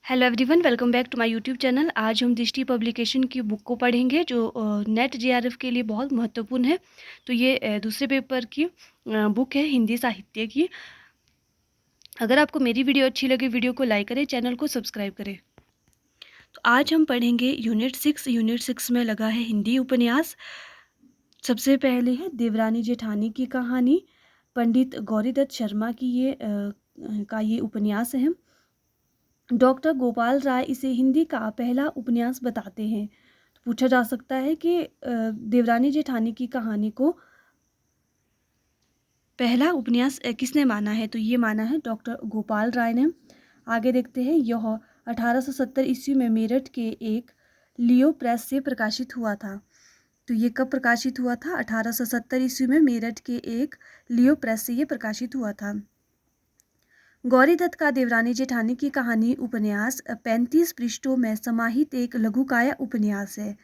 Hello everyone, welcome back to my YouTube channel. आज हम दृष्टि पब्लिकेशन की बुक को पढ़ेंगे जो नेट जेआरएफ के लिए बहुत महत्वपूर्ण है। तो ये दूसरे पेपर की बुक है हिंदी साहित्य की। अगर आपको मेरी वीडियो अच्छी लगे, वीडियो को लाइक करें, चैनल को सब्सक्राइब करें। तो आज हम पढ़ेंगे यूनिट 6। यूनिट 6 में लगा है हिंदी उपन्यास। सबसे पहले है देवरानी जेठानी की कहानी। पंडित गौरीदत्त शर्मा की ये उपन्यास है। डॉक्टर गोपाल राय इसे हिंदी का पहला उपन्यास बताते हैं। तो पूछा जा सकता है कि देवरानी जेठानी की कहानी को पहला उपन्यास किसने माना है। तो ये माना है डॉक्टर गोपाल राय ने। आगे देखते हैं। यह 1870 ईस्वी में मेरठ के एक लियो प्रेस से प्रकाशित हुआ था। तो ये कब प्रकाशित हुआ था? 1870 ईस्वी में मेरठ के एक लियो प्रेस से ये प्रकाशित हुआ था। गौरीदत्त का देवरानी जेठानी की कहानी उपन्यास 35 पृष्ठों में समाहित एक लघुकाय उपन्यास है।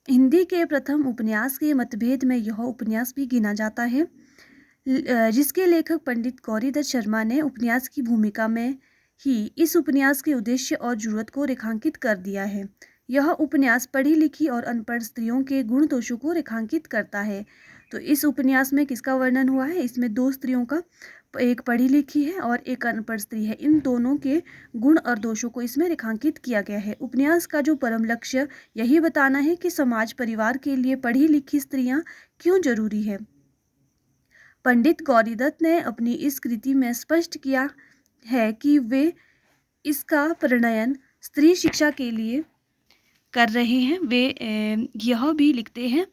हिंदी के प्रथम उपन्यास के मतभेद में यह उपन्यास भी गिना जाता है, जिसके लेखक पंडित गौरीदत्त शर्मा ने उपन्यास की भूमिका में ही इस उपन्यास के उद्देश्य और जरूरत को रेखांकित कर दिया है। यह उपन्यास पढ़ी लिखी और अनपढ़ स्त्रियों के गुण दोषों को रेखांकित करता है। तो इस उपन्यास में किसका वर्णन हुआ है? इसमें दो स्त्रियों का, एक पढ़ी लिखी है और एक अनपढ़ स्त्री है। इन दोनों के गुण और दोषों को इसमें रेखांकित किया गया है। उपन्यास का जो परम लक्ष्य यही बताना है कि समाज परिवार के लिए पढ़ी लिखी स्त्रियां क्यों जरूरी है। पंडित गौरीदत्त ने अपनी इस कृति में स्पष्ट किया है कि वे इसका प्रणयन स्त्री शिक्षा के लिए कर रहे हैं। वे यह भी लिखते हैं,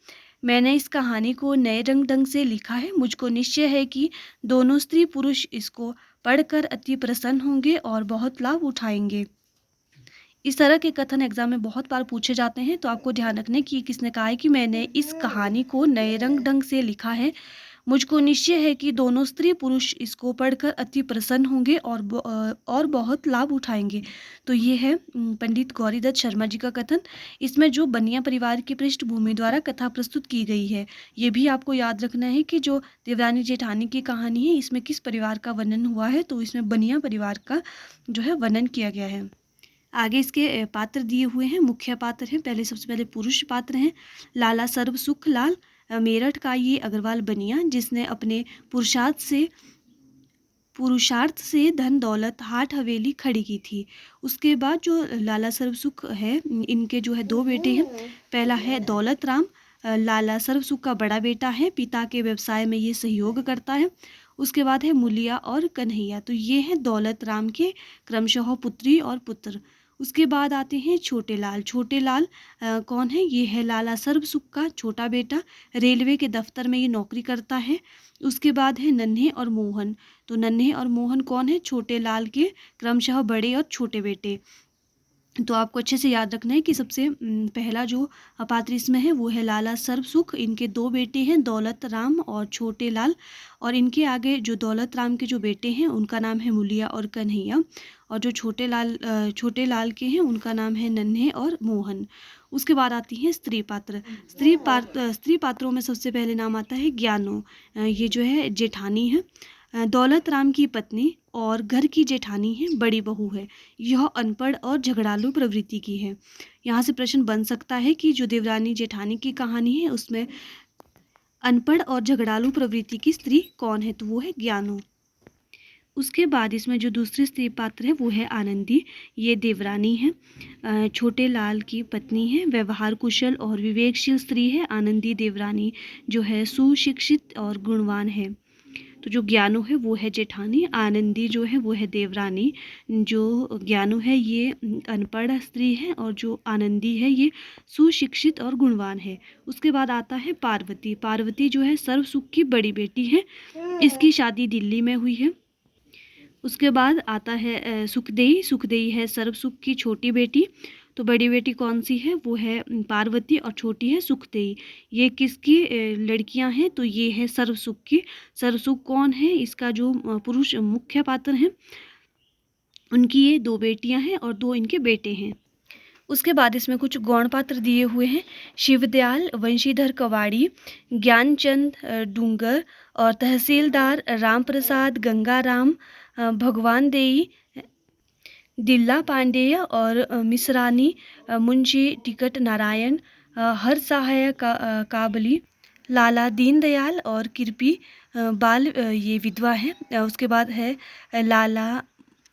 मैंने इस कहानी को नए ढंग से लिखा है। मुझको निश्चय है कि दोनों स्त्री पुरुष इसको पढ़कर अति प्रसन्न होंगे और बहुत लाभ उठाएंगे। इस तरह के कथन एग्जाम में बहुत बार पूछे जाते हैं। तो आपको ध्यान रखने की किसने कहा है कि मैंने इस कहानी को नए ढंग से लिखा है। मुझको निश्चय है कि दोनों स्त्री पुरुष इसको पढ़कर अति प्रसन्न होंगे और बहुत लाभ उठाएंगे। तो ये है पंडित गौरीदत्त शर्मा जी का कथन। इसमें जो बनिया परिवार की पृष्ठभूमि द्वारा कथा प्रस्तुत की गई है, ये भी आपको याद रखना है कि जो देवरानी जेठानी की कहानी है, इसमें किस परिवार का वर्णन हुआ है? तो इसमें बनिया परिवार का जो है वर्णन किया गया है। आगे इसके पात्र दिए हुए हैं। मुख्य पात्र हैं, सबसे पहले पुरुष पात्र हैं लाला सर्व सुख लाल। मेरठ का ये अग्रवाल बनिया, जिसने अपने पुरुषार्थ से धन दौलत हाट हवेली खड़ी की थी। उसके बाद जो लाला सर्व सुख है, इनके जो है दो बेटे हैं। पहला है दौलत राम। लाला सर्व सुख का बड़ा बेटा है, पिता के व्यवसाय में ये सहयोग करता है। उसके बाद है मुलिया और कन्हैया। तो ये हैं दौलत राम के क्रमशः पुत्री और पुत्र। उसके बाद आते हैं छोटे लाल। छोटे लाल कौन है? ये है लाला सर्व सुख का छोटा बेटा, रेलवे के दफ्तर में ये नौकरी करता है। उसके बाद है नन्हे और मोहन। तो नन्हे और मोहन कौन है? छोटे लाल के क्रमशः बड़े और छोटे बेटे। तो आपको अच्छे से याद रखना है कि सबसे पहला जो पात्र इसमें है वो है लाला सर्व सुख। इनके दो बेटे हैं, दौलत राम और छोटे लाल। और इनके आगे जो दौलत राम के जो बेटे हैं उनका नाम है मुलिया और कन्हैया। और जो छोटे लाल के हैं उनका नाम है नन्हे और मोहन। उसके बाद आती हैं स्त्री पात्र। स्त्री पात्रों में सबसे पहले नाम आता है ज्ञानो। ये जो है जेठानी है, दौलत राम की पत्नी और घर की जेठानी है, बड़ी बहू है। यह अनपढ़ और झगड़ालू प्रवृत्ति की है। यहाँ से प्रश्न बन सकता है कि जो देवरानी जेठानी की कहानी है उसमें अनपढ़ और झगड़ालू प्रवृत्ति की स्त्री कौन है? तो वो है ज्ञानो। उसके बाद इसमें जो दूसरी स्त्री पात्र है वो है आनंदी। ये देवरानी है, छोटे लाल की पत्नी है, व्यवहार कुशल और विवेकशील स्त्री है। आनंदी देवरानी जो है सुशिक्षित और गुणवान है। तो जो ज्ञानो है वो है जेठानी, आनंदी जो है वो है देवरानी। जो ज्ञानो है ये अनपढ़ स्त्री है और जो आनंदी है ये सुशिक्षित और गुणवान है। उसके बाद आता है पार्वती। पार्वती जो है सर्व सुख की बड़ी बेटी है, इसकी शादी दिल्ली में हुई है। उसके बाद आता है सुखदेई। सुखदेई है सर्व सुख की छोटी बेटी। तो बड़ी बेटी कौन सी है? वो है पार्वती और छोटी है सुखदेई। ये किसकी लड़कियां हैं? तो ये है सर्वसुख की। सर्वसुख कौन है? इसका जो पुरुष मुख्य पात्र हैं उनकी ये दो बेटियां हैं और दो इनके बेटे हैं। उसके बाद इसमें कुछ गौण पात्र दिए हुए हैं। शिवदयाल, वंशीधर कवाड़ी, ज्ञानचंद डूंगर और तहसीलदार राम प्रसाद, गंगाराम, भगवान देई, दिल्ला पांडेय और मिसरानी मुंशी टिकट नारायण, हर सहाय काबली, लाला दीनदयाल और कृपी बाल, ये विधवा है। उसके बाद है लाला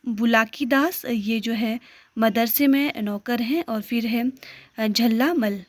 बुलाकी दास, ये जो है मदरसे में नौकर हैं। और फिर है झल्ला मल।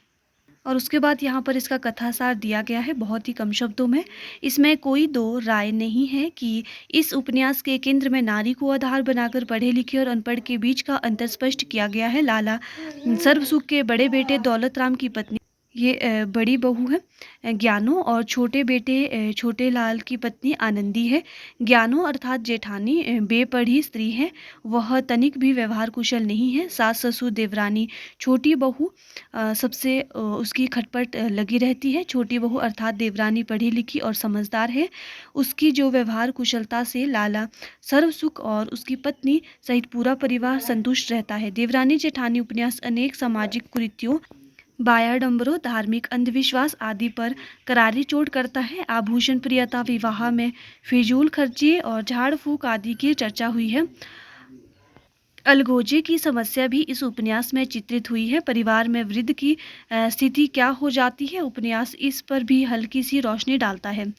और उसके बाद यहाँ पर इसका कथासार दिया गया है बहुत ही कम शब्दों में। इसमें कोई दो राय नहीं है कि इस उपन्यास के केंद्र में नारी को आधार बनाकर पढ़े लिखे और अनपढ़ के बीच का अंतर स्पष्ट किया गया है। लाला सर्वसुख के बड़े बेटे दौलत राम की पत्नी, ये बड़ी बहू है ज्ञानो, और छोटे बेटे छोटे लाल की पत्नी आनंदी है। ज्ञानो अर्थात जेठानी बेपढ़ी स्त्री है, वह तनिक भी व्यवहार कुशल नहीं है। सास ससुर देवरानी, छोटी बहू सबसे उसकी खटपट लगी रहती है। छोटी बहू अर्थात देवरानी पढ़ी लिखी और समझदार है, उसकी जो व्यवहार कुशलता से लाला सर्वसुख और उसकी पत्नी सहित पूरा परिवार संतुष्ट रहता है। देवरानी जेठानी उपन्यास अनेक सामाजिक कुरीतियों, बायाडंबरों, धार्मिक अंधविश्वास आदि पर करारी चोट करता है। आभूषण प्रियता, विवाह में फिजूल खर्ची और झाड़ फूक आदि की चर्चा हुई है। अलगोजे की समस्या भी इस उपन्यास में चित्रित हुई है। परिवार में वृद्ध की स्थिति क्या हो जाती है, उपन्यास इस पर भी हल्की सी रोशनी डालता है।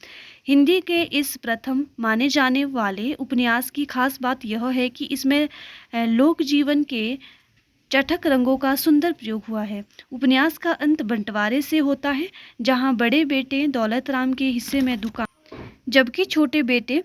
हिंदी के इस प्रथम माने जाने वाले उपन्यास की खास बात यह है कि इसमें लोक जीवन के चटक रंगों का सुंदर प्रयोग हुआ है। उपन्यास का अंत बंटवारे से होता है, जहां बड़े बेटे दौलत राम के हिस्से में दुकान, जबकि छोटे बेटे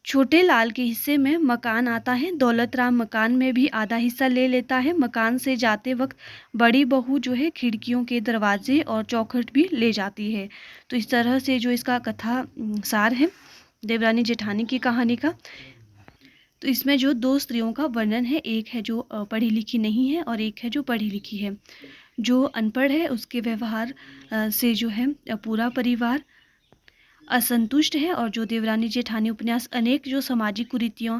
छोटे लाल के हिस्से में मकान आता है। दौलत राम मकान में भी आधा हिस्सा ले लेता है। मकान से जाते वक्त बड़ी बहू जो है खिड़कियों के दरवाजे और चौखट भी ले जाती है। तो इस तरह से जो इसका कथा सार है देवरानी जेठानी की कहानी का। तो इसमें जो दो स्त्रियों का वर्णन है, एक है जो पढ़ी लिखी नहीं है और एक है जो पढ़ी लिखी है। जो अनपढ़ है उसके व्यवहार से जो है पूरा परिवार असंतुष्ट है, और जो देवरानी जेठानी उपन्यास अनेक जो सामाजिक कुरीतियों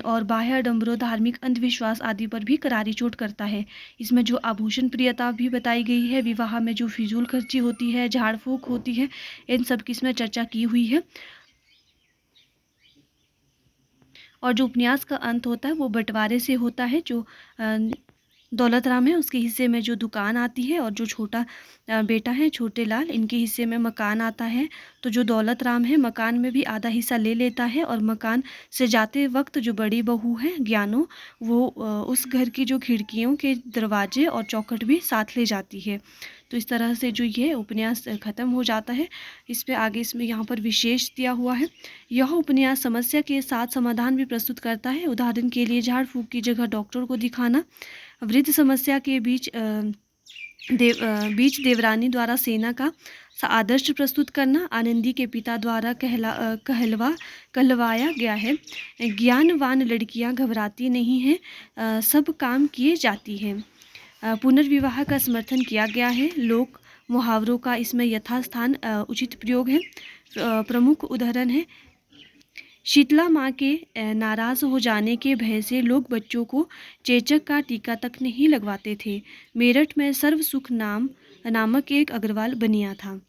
और बाह्य डंबरों, धार्मिक अंधविश्वास आदि पर भी करारी चोट करता है। इसमें जो आभूषण प्रियता भी बताई गई है, विवाह में जो फिजूल खर्ची होती है, झाड़ फूक होती है, इन सब की इसमें चर्चा की हुई है। और जो उपन्यास का अंत होता है वो बंटवारे से होता है। जो दौलत राम है उसके हिस्से में जो दुकान आती है, और जो छोटा बेटा है छोटे लाल, इनके हिस्से में मकान आता है। तो जो दौलत राम है मकान में भी आधा हिस्सा ले लेता है, और मकान से जाते वक्त जो बड़ी बहू है ज्ञानो, वो उस घर की जो खिड़कियों के दरवाजे और चौखट भी साथ ले जाती है। तो इस तरह से जो ये उपन्यास ख़त्म हो जाता है। इस पे आगे इसमें यहाँ पर विशेष दिया हुआ है। यह उपन्यास समस्या के साथ समाधान भी प्रस्तुत करता है। उदाहरण के लिए झाड़ फूक की जगह डॉक्टर को दिखाना, वृद्ध समस्या के बीच देवरानी द्वारा सेना का आदर्श प्रस्तुत करना, आनंदी के पिता द्वारा कहलवाया गया है। ज्ञानवान लड़कियां घबराती नहीं हैं, सब काम किए जाती हैं। पुनर्विवाह का समर्थन किया गया है। लोक मुहावरों का इसमें यथास्थान उचित प्रयोग है। प्रमुख उदाहरण है, शीतला माँ के नाराज हो जाने के भय से लोग बच्चों को चेचक का टीका तक नहीं लगवाते थे। मेरठ में सर्वसुख नामक एक अग्रवाल बनिया था।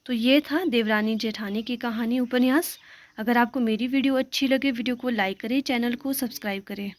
तो ये था देवरानी जेठानी की कहानी उपन्यास। अगर आपको मेरी वीडियो अच्छी लगे, वीडियो को लाइक करें, चैनल को सब्सक्राइब करें।